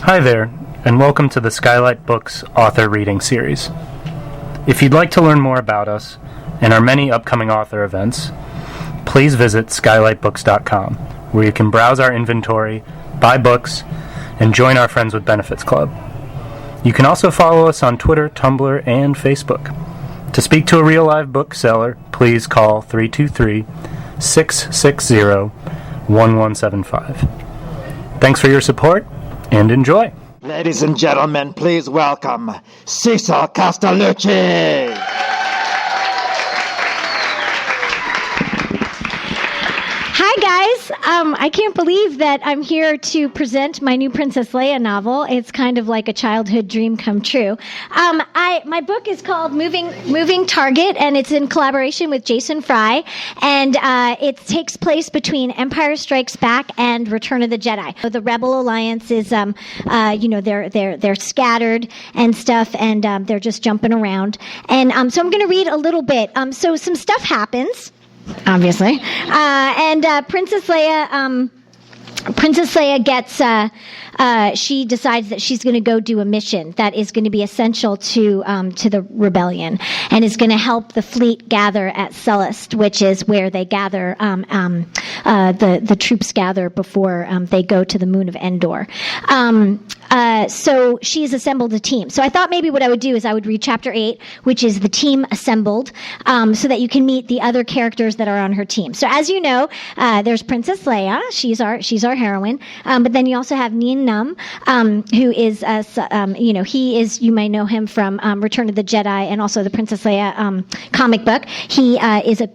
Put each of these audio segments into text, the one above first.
Hi there, and welcome to the Skylight Books author reading series. If you'd like to learn more about us and our many upcoming author events, please visit skylightbooks.com, where you can browse our inventory, buy books, and join our Friends with Benefits Club. You can also follow us on Twitter, Tumblr, and Facebook. To speak to a real live bookseller, please call 323-660-1175. Thanks for your support, and enjoy. Ladies and gentlemen, please welcome Cecil Castellucci. Hi guys, I can't believe that I'm here to present my new Princess Leia novel. It's kind of like a childhood dream come true. My book is called Moving Target, and it's in collaboration with Jason Fry, and it takes place between Empire Strikes Back and Return of the Jedi. The Rebel Alliance is, they're scattered and stuff, and they're just jumping around. And so I'm going to read a little bit. So some stuff happens. Obviously, and Princess Leia gets. She decides that she's going to go do a mission that is going to be essential to the rebellion, and is going to help the fleet gather at Sullust, which is where they gather. The troops gather before they go to the moon of Endor. So she's assembled a team. So I thought maybe what I would do is I would read Chapter 8, which is the team assembled, so that you can meet the other characters that are on her team. So as you know, there's Princess Leia. She's our heroine. But then you also have Nien Nunb, who is, he is, you may know him from Return of the Jedi and also the Princess Leia comic book. He's a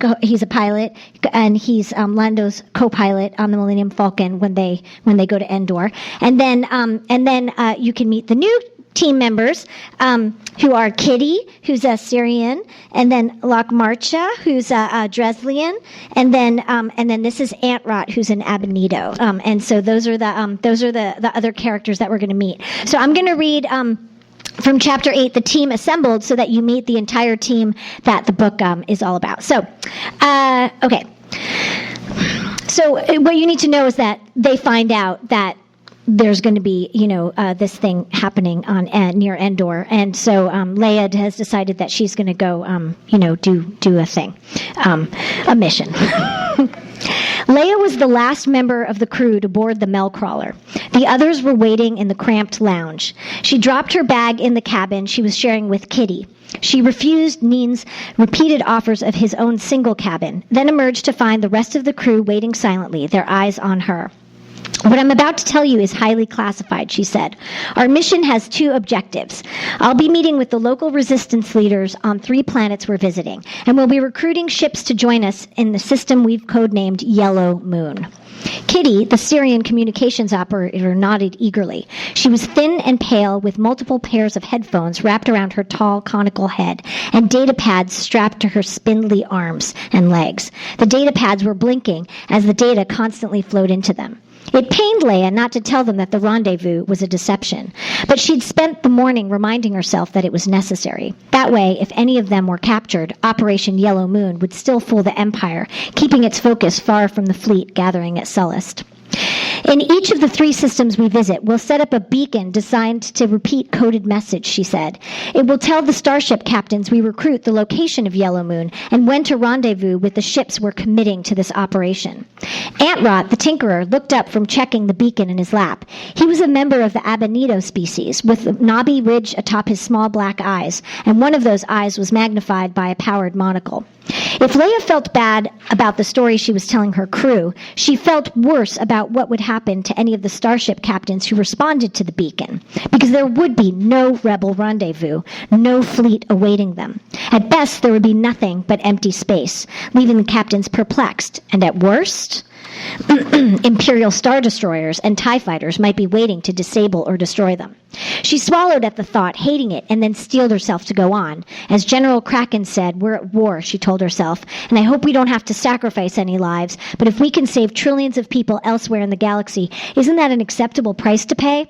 pilot, and he's Lando's co-pilot on the Millennium Falcon when they go to Endor. And then you can meet the new team members, who are Kitty, who's a Syrian, and then Lakmarcha, who's a Dreslian, and then this is Aunt Rot, who's an Abonito. And so those are the other characters that we're going to meet. So I'm going to read from Chapter 8, the team assembled, so that you meet the entire team that the book is all about. So, okay. So what you need to know is that they find out that there's going to be, this thing happening on near Endor, and so Leia has decided that she's going to go, do a thing, a mission. Leia was the last member of the crew to board the Melcrawler. The others were waiting in the cramped lounge. She dropped her bag in the cabin she was sharing with Kitty. She refused Nien's repeated offers of his own single cabin, then emerged to find the rest of the crew waiting silently, their eyes on her. "What I'm about to tell you is highly classified," she said. "Our mission has 2 objectives. I'll be meeting with the local resistance leaders on 3 planets we're visiting, and we'll be recruiting ships to join us in the system we've codenamed Yellow Moon." Kitty, the Syrian communications operator, nodded eagerly. She was thin and pale, with multiple pairs of headphones wrapped around her tall, conical head, and data pads strapped to her spindly arms and legs. The data pads were blinking as the data constantly flowed into them. It pained Leia not to tell them that the rendezvous was a deception, but she'd spent the morning reminding herself that it was necessary. That way, if any of them were captured, Operation Yellow Moon would still fool the Empire, keeping its focus far from the fleet gathering at Sullust. "In each of the 3 systems we visit, we'll set up a beacon designed to repeat coded message," she said. "It will tell the starship captains we recruit the location of Yellow Moon and when to rendezvous with the ships we're committing to this operation." Aunt Rot, the tinkerer, looked up from checking the beacon in his lap. He was a member of the Abonito species, with a knobby ridge atop his small black eyes, and one of those eyes was magnified by a powered monocle. If Leia felt bad about the story she was telling her crew, she felt worse about what would happen to any of the starship captains who responded to the beacon, because there would be no rebel rendezvous, no fleet awaiting them. At best, there would be nothing but empty space, leaving the captains perplexed, and at worst, Imperial Star Destroyers and TIE Fighters might be waiting to disable or destroy them. She swallowed at the thought, hating it, and then steeled herself to go on. As General Kraken said, "We're at war," she told herself, "and I hope we don't have to sacrifice any lives, but if we can save trillions of people elsewhere in the galaxy, isn't that an acceptable price to pay?"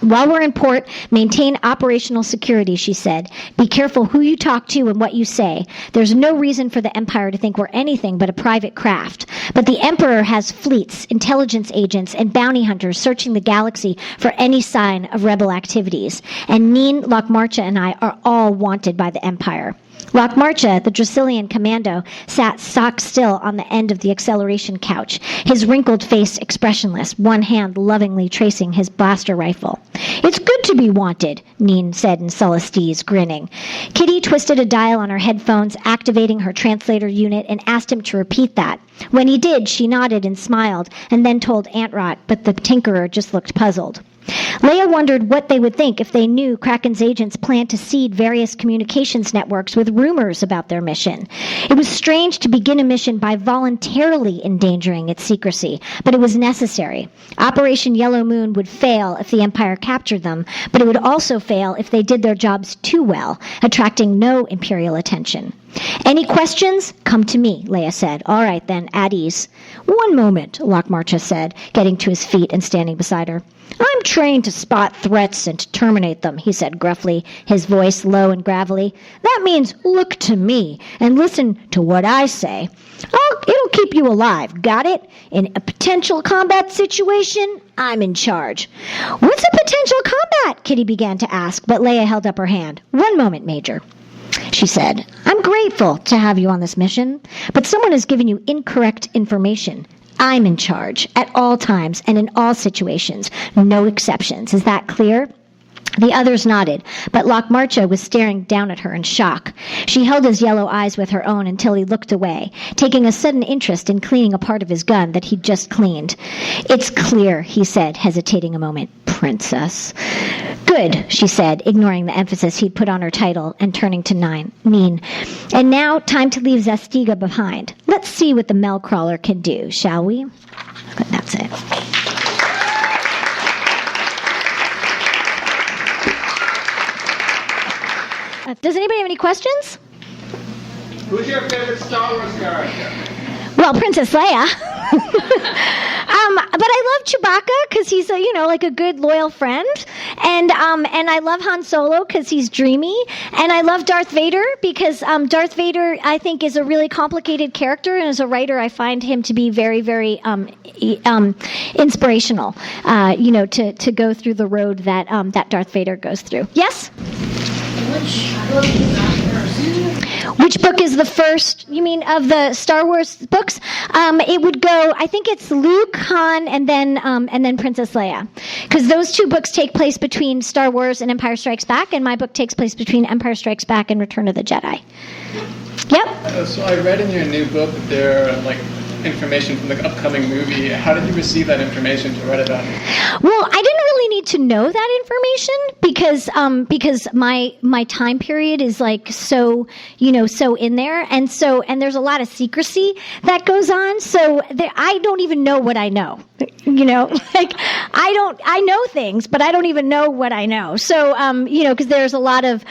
While we're in port, maintain operational security, she said. Be careful who you talk to and what you say. There's no reason for the Empire to think we're anything but a private craft. But the Emperor has fleets, intelligence agents, and bounty hunters searching the galaxy for any sign of rebel activities. And Neen, Lockmarcha, and I are all wanted by the Empire. Lockmarcha, the Dracilian commando, sat stock still on the end of the acceleration couch, his wrinkled face expressionless, one hand lovingly tracing his blaster rifle. It's good to be wanted, Neen said in Celestese, grinning. Kitty twisted a dial on her headphones, activating her translator unit, and asked him to repeat that. When he did, she nodded and smiled, and then told Aunt Rot, but the Tinkerer just looked puzzled. Leia wondered what they would think if they knew Kraken's agents planned to seed various communications networks with rumors about their mission. It was strange to begin a mission by voluntarily endangering its secrecy, but it was necessary. Operation Yellow Moon would fail if the Empire captured them, but it would also fail if they did their jobs too well, attracting no Imperial attention. Any questions? Come to me, Leia said. All right, then, at ease. One moment, Lockmarcha said, getting to his feet and standing beside her. I'm trained to spot threats and to terminate them, he said gruffly, his voice low and gravelly. That means look to me and listen to what I say. It'll keep you alive, got it? In a potential combat situation, I'm in charge. What's a potential combat? Kitty began to ask, but Leia held up her hand. One moment, Major. She said, I'm grateful to have you on this mission, but someone has given you incorrect information. I'm in charge at all times and in all situations. No exceptions. Is that clear? The others nodded, but Lockmarcha was staring down at her in shock. She held his yellow eyes with her own until he looked away, taking a sudden interest in cleaning a part of his gun that he'd just cleaned. It's clear, he said, hesitating a moment. Princess. Good, she said, ignoring the emphasis he'd put on her title and turning to Neen. And now, time to leave Zestiga behind. Let's see what the Melcrawler can do, shall we? But that's it. Does anybody have any questions? Who's your favorite Star Wars character? Well, Princess Leia. But I love Chewbacca because he's a good loyal friend, and I love Han Solo because he's dreamy, and I love Darth Vader because Darth Vader I think is a really complicated character, and as a writer I find him to be very very inspirational. To go through the road that Darth Vader goes through. Yes. Which book is the first, you mean, of the Star Wars books? It would go, I think it's Luke, Han, and then Princess Leia. Because those two books take place between Star Wars and Empire Strikes Back, and my book takes place between Empire Strikes Back and Return of the Jedi. Yep. So I read in your new book that there are, information from the upcoming movie. How did you receive that information to write about it? Well, I didn't really need to know that information because my time period is so in there, and there's a lot of secrecy that goes on. So I don't even know what I know. I know things, but I don't even know what I know. So because there's a lot of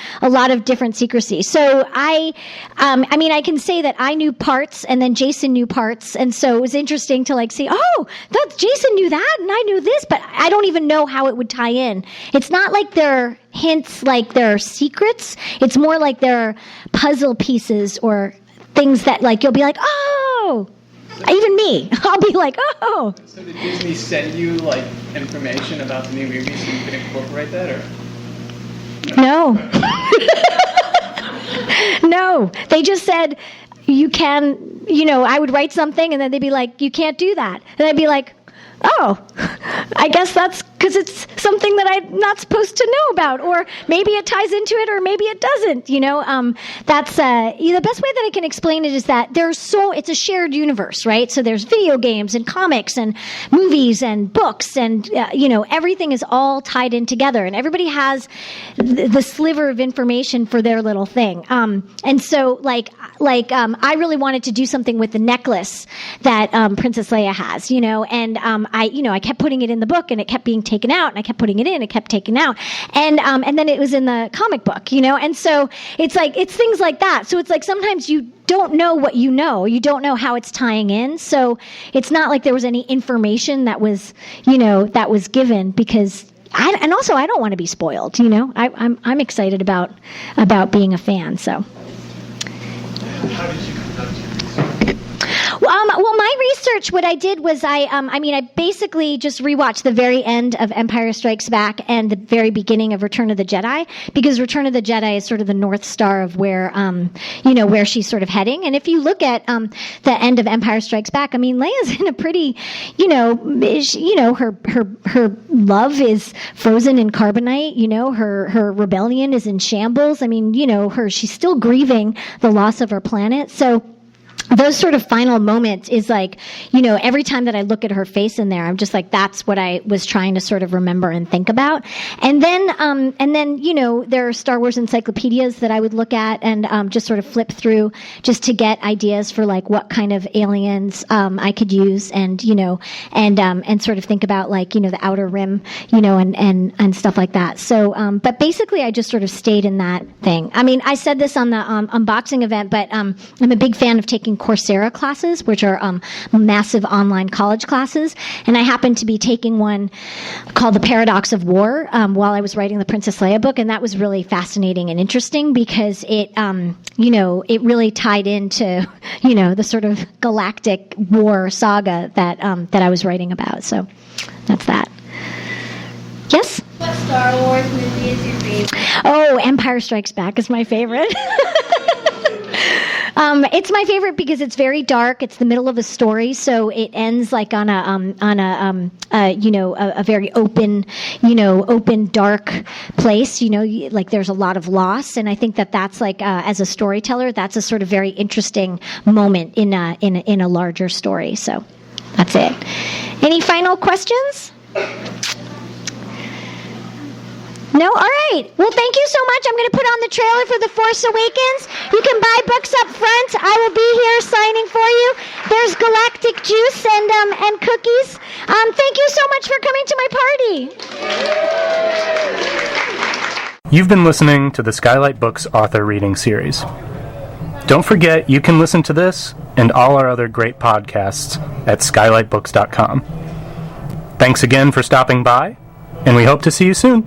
different secrecy. So I can say that I knew parts, and then Jason knew parts. And so it was interesting to see, that's Jason knew that and I knew this, but I don't even know how it would tie in. It's not like they're hints, like they're secrets. It's more like they're puzzle pieces or things that you'll be like, oh, even me, I'll be like, oh. So did Disney send you information about the new movie so you could incorporate that, or? No. No, they just said, you can, I would write something and then they'd be like, you can't do that. And I'd be like, oh, I guess that's because it's something that I'm not supposed to know about, or maybe it ties into it, or maybe it doesn't. That's the best way that I can explain it is that it's a shared universe, right? So there's video games and comics and movies and books, and everything is all tied in together, and everybody has the sliver of information for their little thing. And so I really wanted to do something with the necklace that Princess Leia has, and I kept putting it in the book, and it kept being taken out, and I kept putting it in, it kept taken out, and then it was in the comic book, and so it's things like that. So it's sometimes you don't know what you don't know how it's tying in. So it's not like there was any information that was given, because and also I don't want to be spoiled. I'm excited about being a fan. So. How did you conduct your research? Well, my research, what I did was I basically just rewatched the very end of Empire Strikes Back and the very beginning of Return of the Jedi, because Return of the Jedi is sort of the North Star of where, where she's sort of heading. And if you look at the end of Empire Strikes Back, I mean, Leia's in a pretty, her love is frozen in carbonite. Her rebellion is in shambles. I mean, she's still grieving the loss of her planet. So those sort of final moments is like, every time that I look at her face in there, I'm just like, that's what I was trying to sort of remember and think about. And then, there are Star Wars encyclopedias that I would look at and just sort of flip through just to get ideas for like what kind of aliens I could use, and and sort of think about like the Outer Rim, and stuff like that. So, but basically, I just sort of stayed in that thing. I mean, I said this on the unboxing event, but I'm a big fan of taking Coursera classes, which are massive online college classes, and I happened to be taking one called The Paradox of War while I was writing the Princess Leia book, and that was really fascinating and interesting because it it really tied into the sort of galactic war saga that I was writing about. So that's that. Yes? What Star Wars movie is your favorite? Oh, Empire Strikes Back is my favorite. It's my favorite because it's very dark. It's the middle of a story, so it ends like on a very open, dark place. Like there's a lot of loss, and I think that's like as a storyteller, that's a sort of very interesting moment in a larger story. So that's it. Any final questions? No? All right. Well, thank you so much. I'm going to put on the trailer for The Force Awakens. You can buy books up front. I will be here signing for you. There's galactic juice and cookies. Thank you so much for coming to my party. You've been listening to the Skylight Books author reading series. Don't forget, you can listen to this and all our other great podcasts at skylightbooks.com. Thanks again for stopping by, and we hope to see you soon.